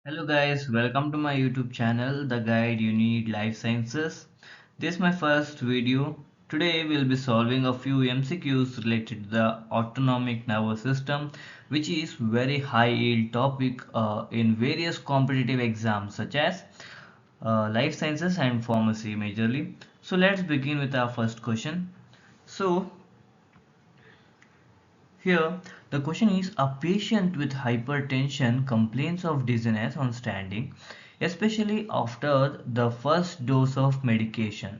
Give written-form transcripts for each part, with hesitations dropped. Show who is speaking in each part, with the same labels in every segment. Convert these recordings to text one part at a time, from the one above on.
Speaker 1: Hello guys, welcome to my YouTube channel, The Guide You Need Life Sciences. This is my first video. Today we'll be solving a few MCQs related to the autonomic nervous system, which is very high yield topic in various competitive exams such as life sciences and pharmacy majorly. So let's begin with our first question. So here, the question is a patient with hypertension complains of dizziness on standing, especially after the first dose of medication.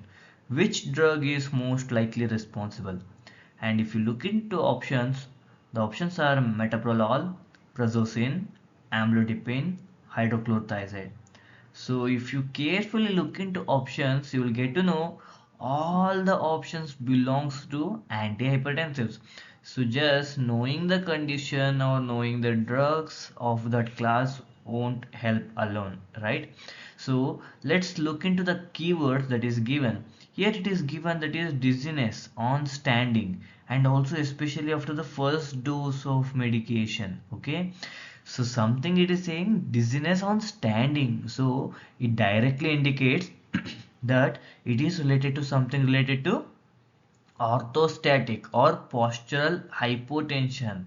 Speaker 1: Which drug is most likely responsible? And if you look into options, the options are metoprolol, prazosin, amlodipine, hydrochlorothiazide. So if you carefully look into options, you will get to know all the options belongs to antihypertensives. So just knowing the condition or knowing the drugs of that class won't help alone, right? So let's look into the keywords that is given. Here it is given that is dizziness on standing and also especially after the first dose of medication. Okay, so something it is saying dizziness on standing, so it directly indicates that it is related to something related to orthostatic or postural hypotension.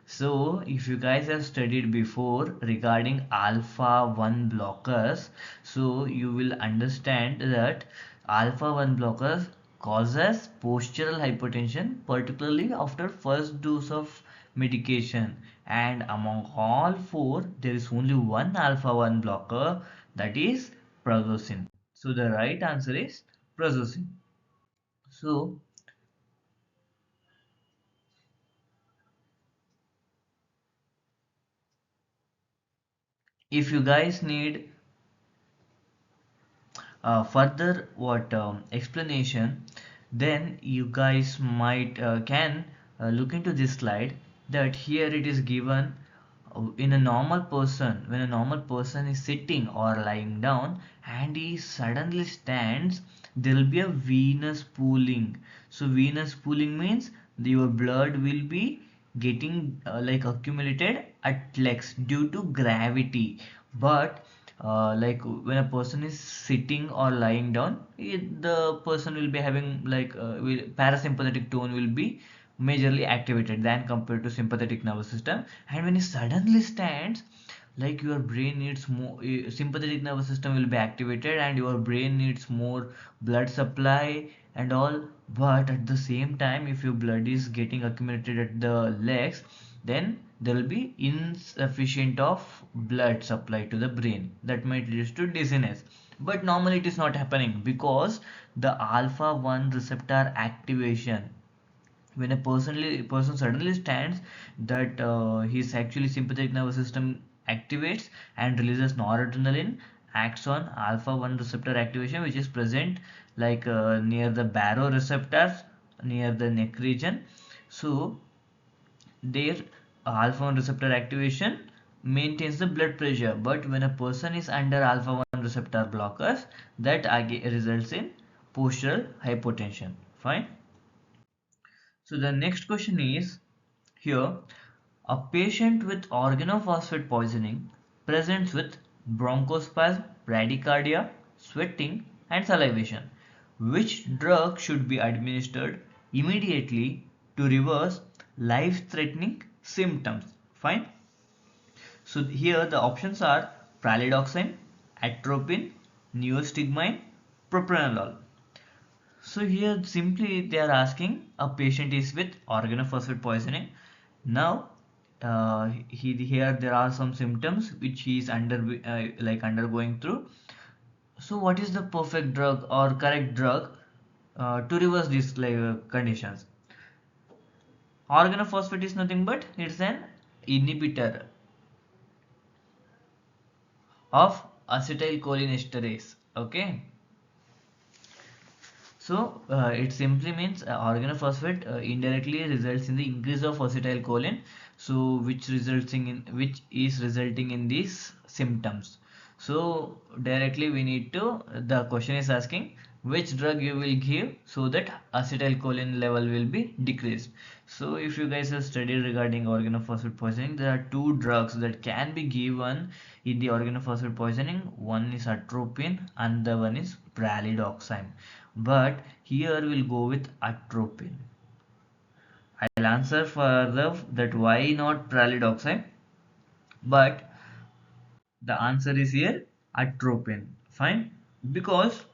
Speaker 1: So if you guys have studied before regarding alpha 1 blockers, so you will understand that alpha 1 blockers causes postural hypertension, particularly after first dose of medication, and among all four there is only one alpha 1 blocker, that is prazosin. So the right answer is prazosin. So if you guys need further what explanation, then you guys might can look into this slide, that here it is given in a normal person, when a normal person is sitting or lying down and he suddenly stands, there will be a venous pooling. So venous pooling means your blood will be getting accumulated at legs due to gravity. But like when a person is sitting or lying down, the person will be having parasympathetic tone will be majorly activated than compared to sympathetic nervous system. And when it suddenly stands, like your brain needs more, sympathetic nervous system will be activated and your brain needs more blood supply and all. But at the same time, if your blood is getting accumulated at the legs, then there will be insufficient of blood supply to the brain, that might lead to dizziness. But normally it is not happening because the alpha 1 receptor activation, when a person suddenly stands, that his actually sympathetic nervous system activates and releases noradrenaline, acts on alpha 1 receptor activation, which is present near the baroreceptors near the neck region. So their alpha 1 receptor activation maintains the blood pressure, but when a person is under alpha 1 receptor blockers, that results in postural hypotension. Fine. So the next question is here, a patient with organophosphate poisoning presents with bronchospasm, bradycardia, sweating, and salivation. Which drug should be administered immediately to reverse life-threatening symptoms? Fine. So here the options are pralidoxime, atropine, neostigmine, propranolol. So here simply they are asking a patient is with organophosphate poisoning. Now here there are some symptoms which he is undergoing through. So what is the perfect drug or correct drug to reverse these conditions? Organophosphate is nothing but it's an inhibitor of acetylcholinesterase. Okay. So it simply means organophosphate indirectly results in the increase of acetylcholine, so which is resulting in these symptoms. So directly we need to, the question is asking which drug you will give so that acetylcholine level will be decreased. So if you guys have studied regarding organophosphate poisoning, there are two drugs that can be given in the organophosphate poisoning. One is atropine and the one is pralidoxime, but here we'll go with atropine. I'll answer further that why not pralidoxime, but the answer is here atropine. Fine, because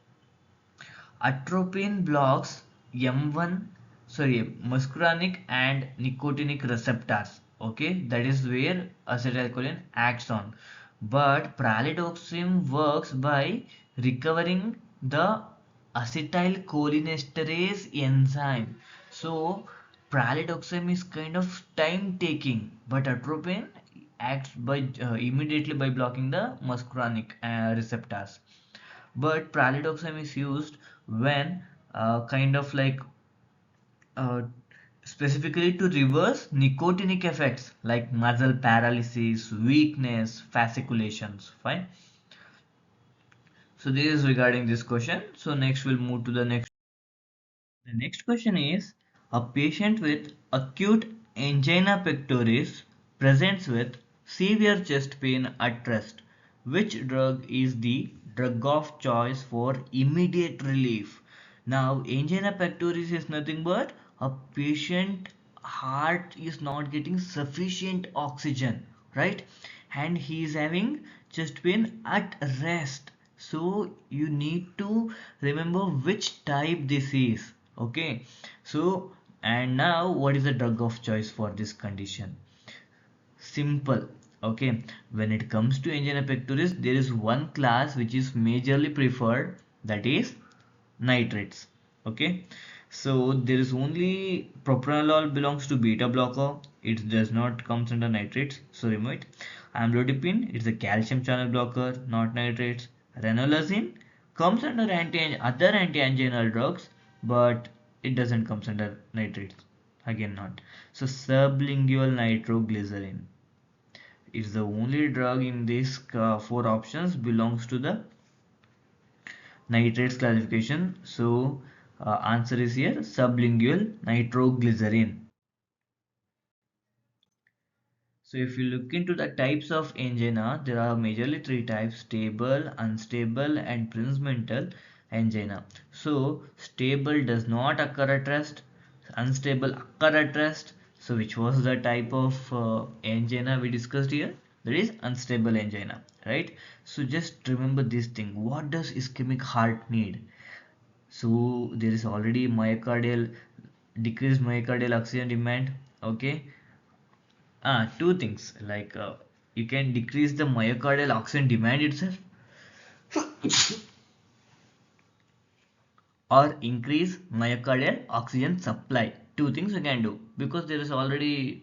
Speaker 1: atropine blocks M1, sorry, muscarinic and nicotinic receptors. Okay, that is where acetylcholine acts on. But pralidoxime works by recovering the acetylcholinesterase enzyme. So pralidoxime is kind of time taking, but atropine acts by immediately by blocking the muscarinic receptors. But pralidoxime is used when kind of like uh, specifically to reverse nicotinic effects like muscle paralysis, weakness, fasciculations. Fine. So this is regarding this question. So next we'll move to the next. The next question is, a patient with acute angina pectoris presents with severe chest pain at rest. Which drug is the drug of choice for immediate relief? Now, angina pectoris is nothing but a patient heart is not getting sufficient oxygen, right? And he is having chest pain at rest. So you need to remember which type this is. Okay, so and now what is the drug of choice for this condition? Simple. Okay, when it comes to angina pectoris, there is one class which is majorly preferred, that is nitrates. Okay, so there is only propranolol belongs to beta blocker, it does not comes under nitrates, so remove it. Amlodipine, it's a calcium channel blocker, not nitrates. Ranolazine comes under other anti-anginal drugs, but it doesn't comes under nitrates, again not. So sublingual nitroglycerin is the only drug in these four options belongs to the nitrates classification. So answer is here sublingual nitroglycerin. So if you look into the types of angina, there are majorly three types: stable, unstable and Prinzmental angina. So stable does not occur at rest, unstable occur at rest. So which was the type of angina we discussed here? That is unstable angina, right? So just remember this thing. What does ischemic heart need? So there is already myocardial decreased myocardial oxygen demand. Okay, two things like you can decrease the myocardial oxygen demand itself or increase myocardial oxygen supply. Two things you can do because there is already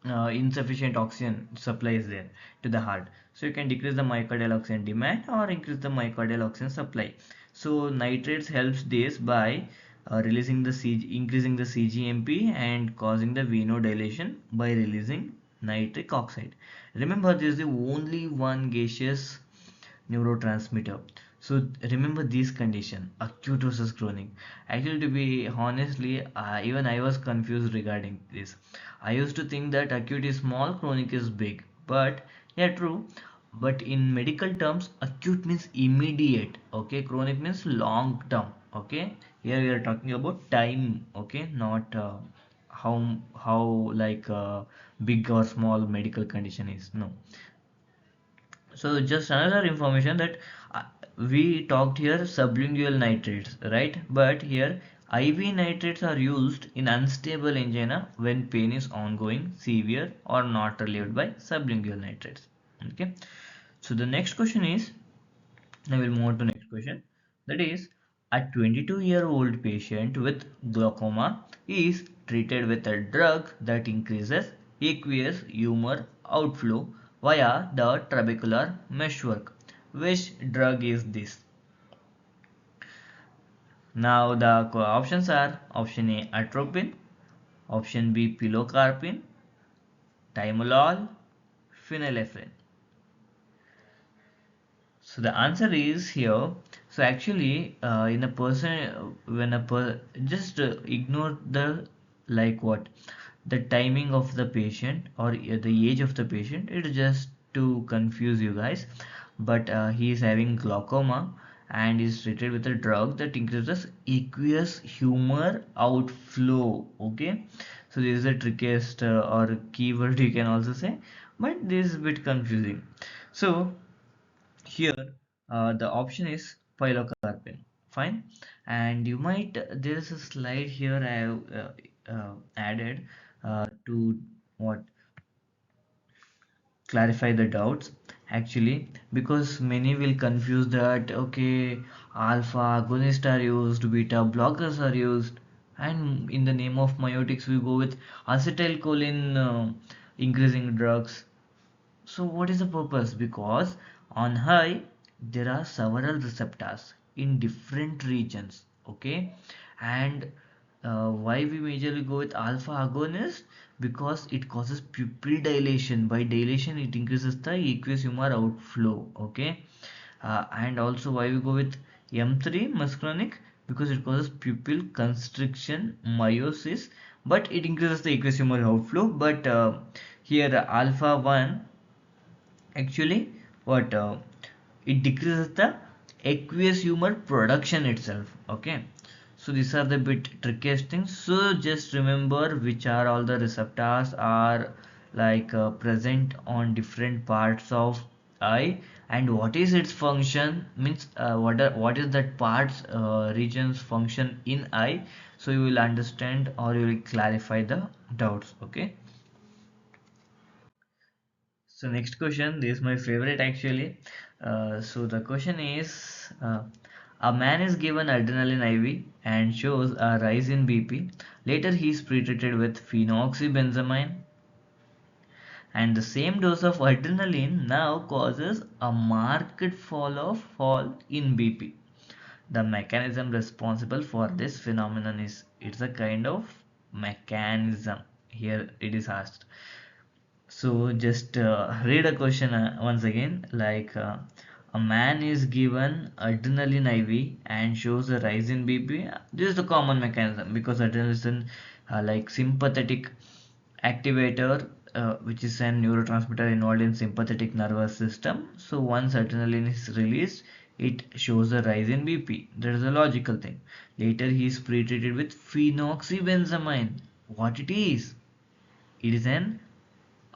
Speaker 1: insufficient oxygen supply is there to the heart. So you can decrease the myocardial oxygen demand or increase the myocardial oxygen supply. So nitrates helps this by releasing the increasing the CGMP and causing the venodilation by releasing nitric oxide. Remember, this is the only one gaseous neurotransmitter. So remember this condition, acute versus chronic. Actually, to be honestly, even I was confused regarding this. I used to think that acute is small, chronic is big. But yeah, true. But in medical terms, acute means immediate. Okay, chronic means long term. Okay, here we are talking about time. Okay, not how like big or small medical condition is. No. So just another information that we talked here sublingual nitrates, right? But here IV nitrates are used in unstable angina when pain is ongoing, severe or not relieved by sublingual nitrates. Okay. So the next question is, I will move on to next question. That is, a 22-year-old patient with glaucoma is treated with a drug that increases aqueous humor outflow via the trabecular meshwork. Which drug is this? Now the options are option A atropine, option B pilocarpine, timolol, phenylephrine. So the answer is here. So actually, in a person, just ignore the, like what, the timing of the patient or the age of the patient. It is just to confuse you guys. But he is having glaucoma and is treated with a drug that increases aqueous humor outflow. Okay, so this is the trickiest or keyword you can also say, but this is a bit confusing. So here the option is pilocarpine. Fine. And you might, there is a slide here I have added to what, clarify the doubts actually, because many will confuse that, okay, alpha agonists are used, beta blockers are used, and in the name of myotics we go with acetylcholine increasing drugs. So what is the purpose? Because on high there are several receptors in different regions, okay, and why we majorly go with alpha agonist? Because it causes pupil dilation. By dilation, it increases the aqueous humor outflow, okay, and also why we go with M3 muscarinic? Because it causes pupil constriction, meiosis, but it increases the aqueous humor outflow. But here alpha 1 actually what, it decreases the aqueous humor production itself, okay. So these are the bit trickiest things. So just remember which are all the receptors are like present on different parts of eye, and what is its function, means what is that parts regions function in eye. So you will understand or you will clarify the doubts, okay. So next question, this is my favorite actually. So the question is, a man is given adrenaline IV and shows a rise in BP. Later he is pre-treated with phenoxybenzamine, and the same dose of adrenaline now causes a marked fall in BP. The mechanism responsible for this phenomenon is, it's a kind of mechanism here it is asked. So just read a question once again, like a man is given adrenaline IV and shows a rise in BP. This is the common mechanism because adrenaline is an like sympathetic activator, which is a neurotransmitter involved in sympathetic nervous system. So once adrenaline is released, it shows a rise in BP. That is a logical thing. Later he is pre-treated with phenoxybenzamine. What it is? It is an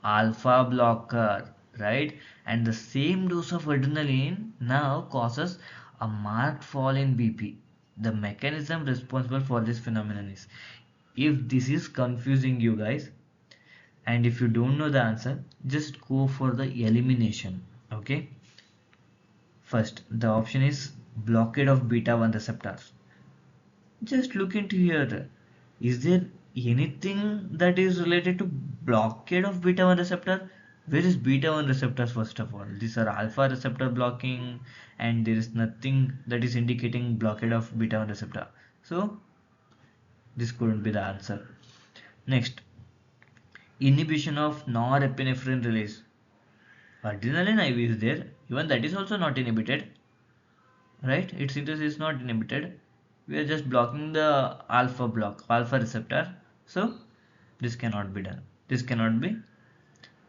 Speaker 1: alpha blocker, right? And the same dose of adrenaline now causes a marked fall in BP. The mechanism responsible for this phenomenon is, if this is confusing you guys and if you don't know the answer, just go for the elimination, okay. First, the option is blockade of beta 1 receptors. Just look into here. Is there anything that is related to blockade of beta 1 receptor? Where is beta 1 receptors first of all? These are alpha receptor blocking, and there is nothing that is indicating blockade of beta 1 receptor. So this couldn't be the answer. Next, inhibition of norepinephrine release. Adrenaline IV is there, even that is also not inhibited, right? Its synthesis is not inhibited. We are just blocking the alpha receptor. So this cannot be done. This cannot be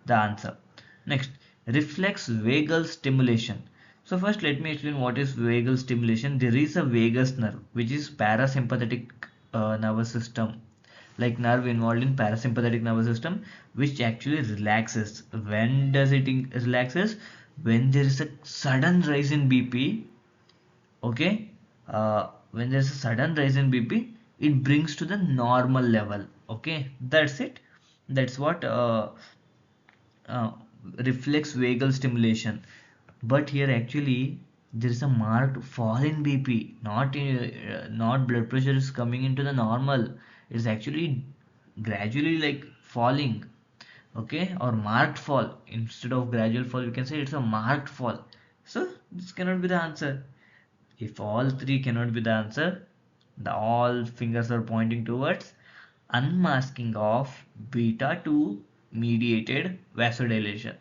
Speaker 1: the answer. Next, reflex vagal stimulation. So first let me explain what is vagal stimulation. There is a vagus nerve which is parasympathetic nervous system, like nerve involved in parasympathetic nervous system, which actually relaxes. When does it relaxes? When there is a sudden rise in BP, okay, when there's a sudden rise in BP, it brings to the normal level, okay. That's it. That's what uh, reflex vagal stimulation. But here actually there is a marked fall in BP, not blood pressure is coming into the normal. It's actually gradually like falling, okay, or marked fall. Instead of gradual fall you can say it's a marked fall. So this cannot be the answer. If all three cannot be the answer, the all fingers are pointing towards unmasking of beta 2 mediated vasodilation.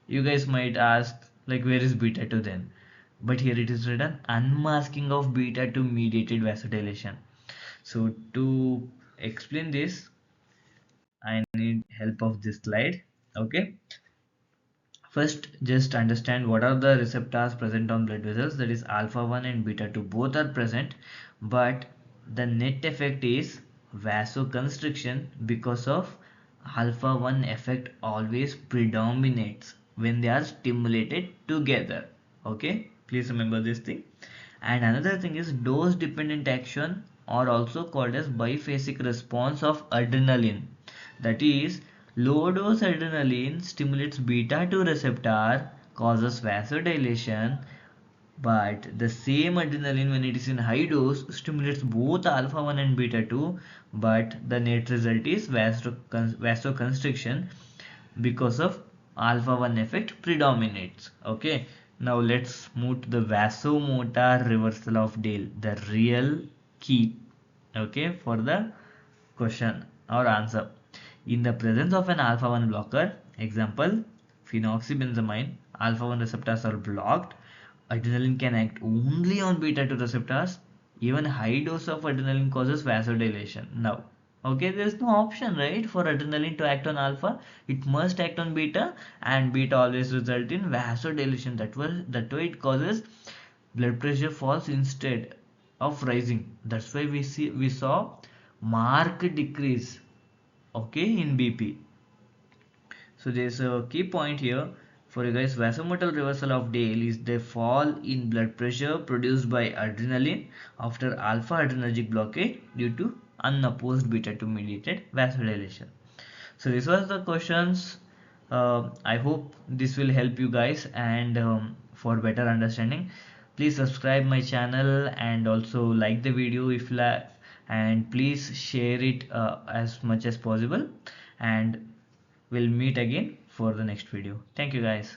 Speaker 1: You guys might ask, like, where is beta 2 then? but here it is written unmasking of beta 2 mediated vasodilation. So to explain this, I need help of this slide. Okay, first just understand what are the receptors present on blood vessels, that is alpha 1 and beta 2 both are present, but the net effect is vasoconstriction because of alpha 1 effect always predominates when they are stimulated together. Okay, please remember this thing. And another thing is dose dependent action, or also called as biphasic response of adrenaline. That is, low dose adrenaline stimulates beta 2 receptor, causes vasodilation, but the same adrenaline when it is in high dose stimulates both alpha 1 and beta 2, but the net result is vasoconstriction because of alpha 1 effect predominates. Okay, now let's move to the vasomotor reversal of Dale, the real key, okay, for the question or answer. In the presence of an alpha 1 blocker, example phenoxybenzamine, alpha 1 receptors are blocked, adrenaline can act only on beta 2 receptors. Even high dose of adrenaline causes vasodilation. Now, okay, there is no option, right, for adrenaline to act on alpha. It must act on beta, and beta always result in vasodilation. That way it causes blood pressure falls instead of rising. That's why we saw marked decrease, okay, in BP. So there's a key point here for you guys. Vasomotor reversal of Dale is the fall in blood pressure produced by adrenaline after alpha adrenergic blockade due to unopposed beta 2 mediated vasodilation. So this was the questions. I hope this will help you guys, and for better understanding, please subscribe my channel and also like the video if you like, and please share it as much as possible, and we'll meet again for the next video. Thank you guys.